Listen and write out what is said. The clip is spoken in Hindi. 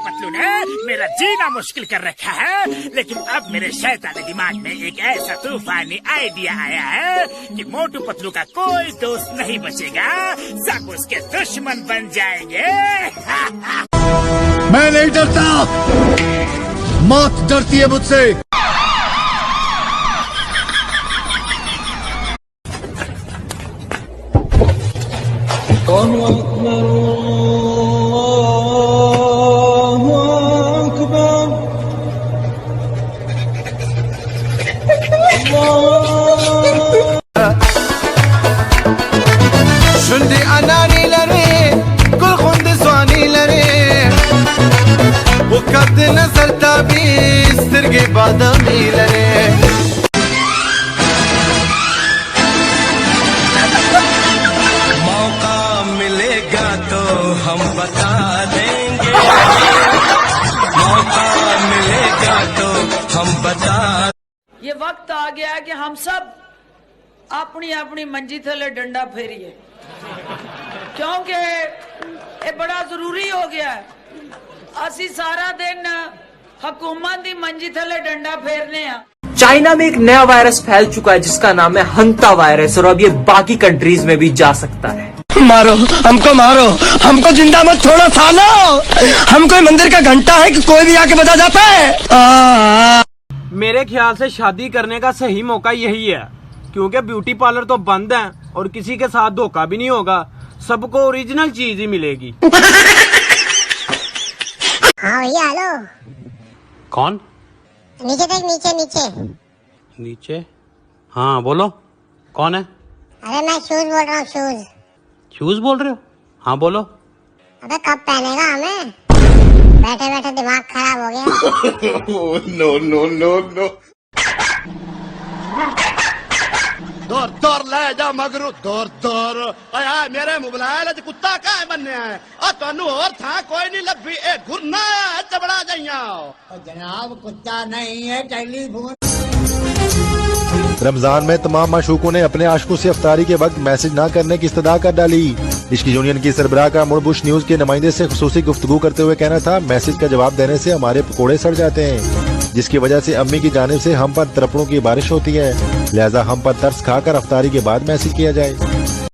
पतलू ने मेरा जीना मुश्किल कर रखा है, लेकिन अब मेरे शैतानी दिमाग में एक ऐसा तूफानी आइडिया आया है कि मोटू पतलू का कोई दोस्त नहीं बचेगा, सब उसके दुश्मन बन जाएंगे। मैं नहीं डरता, मौत डरती है मुझसे। Şimdi ananileri, kul kundi suanileri, bu kadın nazar tabi istirgi badamileri. मौका मिलेगा तो हम बता देंगे, मौका मिलेगा तो हम बता। ये वक्त आ गया है कि हम सब अपनी अपनी मंजी थले डंडा फेरिए, क्योंकि ये बड़ा जरूरी हो गया है। असी सारा दिन हुकूमत की मंजी थले डंडा फेरने हैं। चाइना में एक नया वायरस फैल चुका है जिसका नाम है हंता वायरस, और अब ये बाकी कंट्रीज में भी जा सकता है। मारो मारो, हमको जिंदा मत छोड़ो सालो, हम कोई मंदिर का घंटा है कि कोई भी आके बता जाता है। मेरे ख्याल से शादी करने का सही मौका यही है, क्योंकि ब्यूटी पार्लर तो बंद है और किसी के साथ धोखा भी नहीं होगा, सबको ओरिजिनल चीज ही मिलेगी। हाँ भैया, हेलो। कौन? नीचे देख, नीचे नीचे नीचे? हाँ बोलो, कौन है? अरे मैं शूज बोल रहा हूँ, शूज। शूज बोल रहे हो? हाँ बोलो। अबे कब पहनेगा हमें? बैठे बैठे दिमाग खराब हो गया। No no no no. दौर दौर ले जा मगरू, दौर दौर। आया मेरे मोबाइल च कुत्ता का बनने है और तन्नू और था कोई नहीं लभी, ए घुरना चबड़ा जाइया। जनाब कुत्ता नहीं है, टेलीफोन। रमजान में तमाम माशूकों ने अपने आशिकों से इफ्तारी के वक्त मैसेज न करने की इस्तदा कर डाली। इश्क यूनियन की सरबराह का मुड़ बुश न्यूज के नुमाइंदे से खुसूसी गुफ्तगू करते हुए कहना था, मैसेज का जवाब देने से हमारे पकोड़े सड़ जाते हैं, जिसकी वजह से अम्मी की जानिब से हम पर तरपड़ों की बारिश होती है, लिहाजा हम पर तरस खाकर इफ्तारी के बाद मैसेज किया जाए।